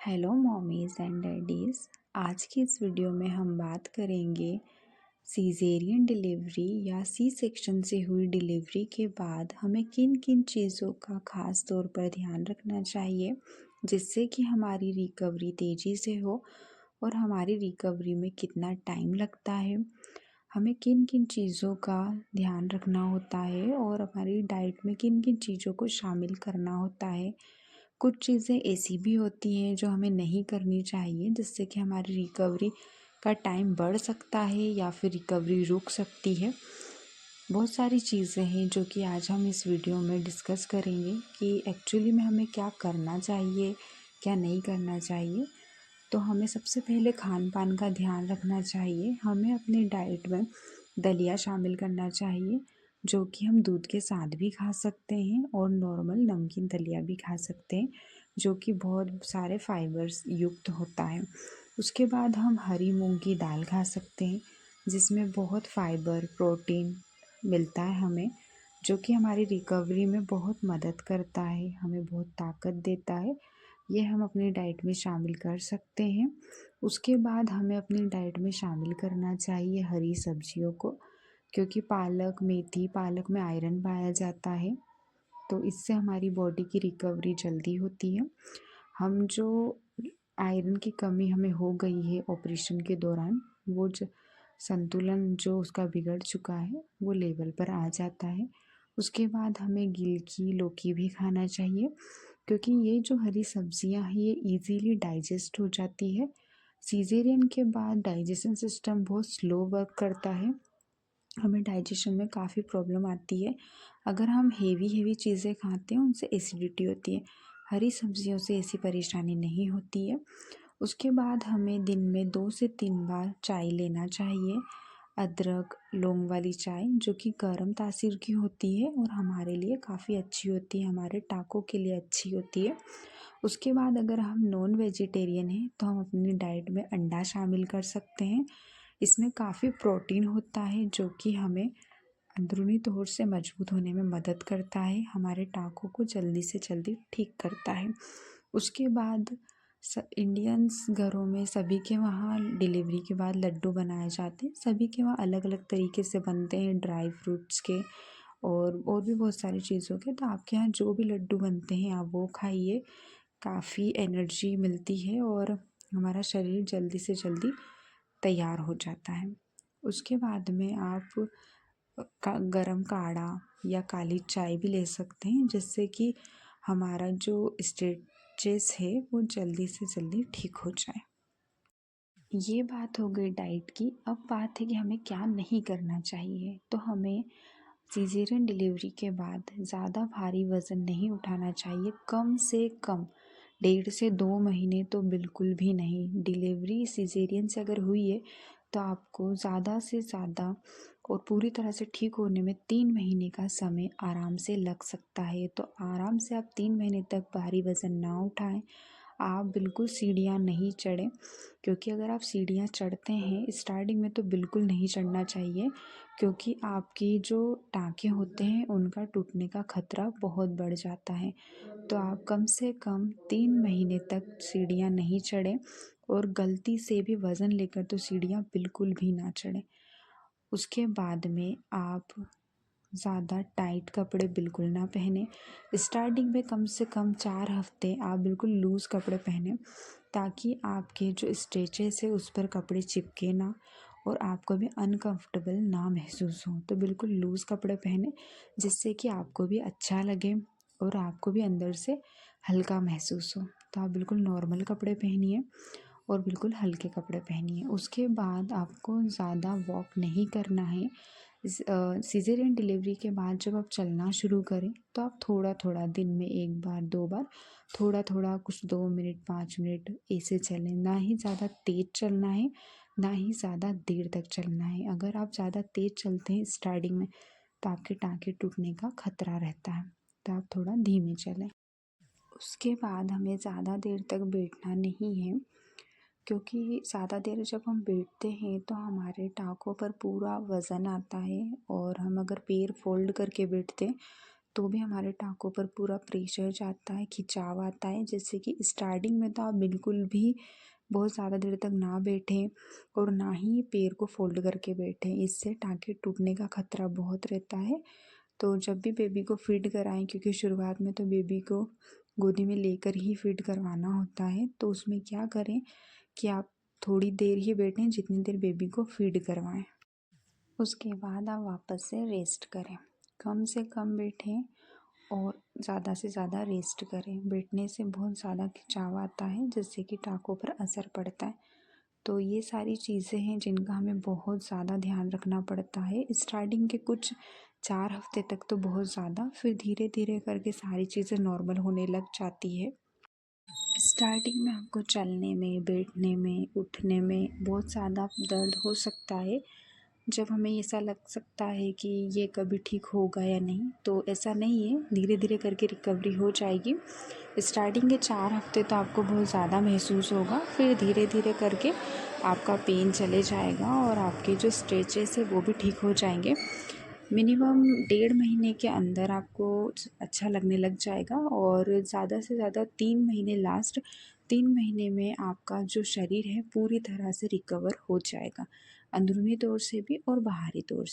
Hello mommies and daddies. आज की इस वीडियो में हम बात करेंगे सीज़ेरियन डिलीवरी या सी सेक्शन से हुई डिलीवरी के बाद हमें किन किन चीज़ों का ख़ास तौर पर ध्यान रखना चाहिए जिससे कि हमारी रिकवरी तेज़ी से हो और हमारी रिकवरी में कितना टाइम लगता है। हमें किन किन चीज़ों का ध्यान रखना होता है और हमारी डाइट में किन किन चीज़ों को शामिल करना होता है। कुछ चीज़ें ऐसी भी होती हैं जो हमें नहीं करनी चाहिए जिससे कि हमारी रिकवरी का टाइम बढ़ सकता है या फिर रिकवरी रुक सकती है। बहुत सारी चीज़ें हैं जो कि आज हम इस वीडियो में डिस्कस करेंगे कि एक्चुअली में हमें क्या करना चाहिए, क्या नहीं करना चाहिए। तो हमें सबसे पहले खान पान का ध्यान रखना चाहिए। हमें अपनी डाइट में दलिया शामिल करना चाहिए जो कि हम दूध के साथ भी खा सकते हैं और नॉर्मल नमकीन दलिया भी खा सकते हैं जो कि बहुत सारे फाइबर्स युक्त होता है। उसके बाद हम हरी मूंग की दाल खा सकते हैं जिसमें बहुत फाइबर प्रोटीन मिलता है हमें, जो कि हमारी रिकवरी में बहुत मदद करता है, हमें बहुत ताकत देता है। ये हम अपनी डाइट में शामिल कर सकते हैं। उसके बाद हमें अपनी डाइट में शामिल करना चाहिए हरी सब्जियों को, क्योंकि पालक में आयरन पाया जाता है, तो इससे हमारी बॉडी की रिकवरी जल्दी होती है। हम जो आयरन की कमी हमें हो गई है ऑपरेशन के दौरान, वो संतुलन जो उसका बिगड़ चुका है वो लेवल पर आ जाता है। उसके बाद हमें गिलकी लौकी भी खाना चाहिए क्योंकि ये जो हरी सब्जियां हैं ये इजीली डाइजेस्ट हो जाती है। सीजेरियन के बाद डाइजेशन सिस्टम बहुत स्लो वर्क करता है, हमें डाइजेशन में काफ़ी प्रॉब्लम आती है। अगर हम हेवी चीज़ें खाते हैं उनसे एसिडिटी होती है, हरी सब्जियों से ऐसी परेशानी नहीं होती है। उसके बाद हमें दिन में 2 से 3 बार चाय लेना चाहिए, अदरक लौंग वाली चाय जो कि गर्म तासीर की होती है और हमारे लिए काफ़ी अच्छी होती है, हमारे टाँकों के लिए अच्छी होती है। उसके बाद अगर हम नॉन वेजिटेरियन हैं तो हम अपनी डाइट में अंडा शामिल कर सकते हैं। इसमें काफ़ी प्रोटीन होता है जो कि हमें अंदरूनी तौर से मजबूत होने में मदद करता है, हमारे टाँकों को जल्दी से जल्दी ठीक करता है। उसके बाद इंडियंस घरों में सभी के वहाँ डिलीवरी के बाद लड्डू बनाए जाते हैं, सभी के वहाँ अलग अलग तरीके से बनते हैं, ड्राई फ्रूट्स के और भी बहुत सारी चीज़ों के। तो आपके यहाँ जो भी लड्डू बनते हैं आप वो खाइए, काफ़ी एनर्जी मिलती है और हमारा शरीर जल्दी से जल्दी तैयार हो जाता है। उसके बाद में आप गरम काढ़ा या काली चाय भी ले सकते हैं जिससे कि हमारा जो स्टेजेस है वो जल्दी से जल्दी ठीक हो जाए। ये बात हो गई डाइट की। अब बात है कि हमें क्या नहीं करना चाहिए। तो हमें सीज़ेरियन डिलीवरी के बाद ज़्यादा भारी वज़न नहीं उठाना चाहिए, कम से कम 1.5 से 2 महीने तो बिल्कुल भी नहीं। डिलीवरी सीज़ेरियन से अगर हुई है तो आपको ज़्यादा से ज़्यादा और पूरी तरह से ठीक होने में 3 महीने का समय आराम से लग सकता है। तो आराम से आप 3 महीने तक भारी वज़न ना उठाएं। आप बिल्कुल सीढ़ियाँ नहीं चढ़ें, क्योंकि अगर आप सीढ़ियाँ चढ़ते हैं स्टार्टिंग में तो बिल्कुल नहीं चढ़ना चाहिए, क्योंकि आपकी जो टाँके होते हैं उनका टूटने का खतरा बहुत बढ़ जाता है। तो आप कम से कम 3 महीने तक सीढ़ियाँ नहीं चढ़ें और गलती से भी वज़न लेकर तो सीढ़ियाँ बिल्कुल भी ना चढ़ें। उसके बाद में आप ज़्यादा टाइट कपड़े बिल्कुल ना पहने। स्टार्टिंग में कम से कम 4 हफ्ते आप बिल्कुल लूज़ कपड़े पहने ताकि आपके जो स्ट्रेचेस है उस पर कपड़े चिपके ना और आपको भी अनकंफर्टेबल ना महसूस हो। तो बिल्कुल लूज़ कपड़े पहने जिससे कि आपको भी अच्छा लगे और आपको भी अंदर से हल्का महसूस हो। तो आप बिल्कुल नॉर्मल कपड़े पहनिए और बिल्कुल हल्के कपड़े पहनिए। उसके बाद आपको ज़्यादा वॉक नहीं करना है। सीज़ेरियन डिलीवरी के बाद जब आप चलना शुरू करें तो आप थोड़ा थोड़ा दिन में 1 बार 2 बार थोड़ा थोड़ा कुछ 2 मिनट 5 मिनट ऐसे चलें, ना ही ज़्यादा तेज़ चलना है ना ही ज़्यादा देर तक चलना है। अगर आप ज़्यादा तेज़ चलते हैं स्टार्टिंग में तो आपके टाँके टूटने का खतरा रहता है, तो आप थोड़ा धीमे चलें। उसके बाद हमें ज़्यादा देर तक बैठना नहीं है, क्योंकि ज़्यादा देर जब हम बैठते हैं तो हमारे टाँकों पर पूरा वज़न आता है और हम अगर पैर फोल्ड करके बैठते हैं तो भी हमारे टाँकों पर पूरा प्रेशर जाता है, खिंचाव आता है। जैसे कि स्टार्टिंग में तो आप बिल्कुल भी बहुत ज़्यादा देर तक ना बैठें और ना ही पैर को फोल्ड करके बैठें, इससे टाँके टूटने का खतरा बहुत रहता है। तो जब भी बेबी को फीड कराएं, क्योंकि शुरुआत में तो बेबी को गोदी में लेकर ही फीड करवाना होता है, तो उसमें क्या करें कि आप थोड़ी देर ही बैठें जितनी देर बेबी को फीड करवाएं। उसके बाद आप वापस से रेस्ट करें, कम से कम बैठें और ज़्यादा से ज़्यादा रेस्ट करें। बैठने से बहुत ज़्यादा खिंचाव आता है जिससे कि टाँकों पर असर पड़ता है। तो ये सारी चीज़ें हैं जिनका हमें बहुत ज़्यादा ध्यान रखना पड़ता है। स्टार्टिंग के कुछ 4 हफ्ते तक तो बहुत ज़्यादा, फिर धीरे धीरे करके सारी चीज़ें नॉर्मल होने लग जाती है। स्टार्टिंग में आपको चलने में, बैठने में, उठने में बहुत ज़्यादा दर्द हो सकता है। जब हमें ऐसा लग सकता है कि ये कभी ठीक होगा या नहीं, तो ऐसा नहीं है, धीरे धीरे करके रिकवरी हो जाएगी। स्टार्टिंग के 4 हफ्ते तो आपको बहुत ज़्यादा महसूस होगा, फिर धीरे धीरे करके आपका पेन चले जाएगा और आपके जो स्ट्रेचेस है वो भी ठीक हो जाएंगे। मिनिमम 1.5 महीने के अंदर आपको अच्छा लगने लग जाएगा और ज़्यादा से ज़्यादा 3 महीने, लास्ट 3 महीने में आपका जो शरीर है पूरी तरह से रिकवर हो जाएगा, अंदरूनी तौर से भी और बाहरी तौर से।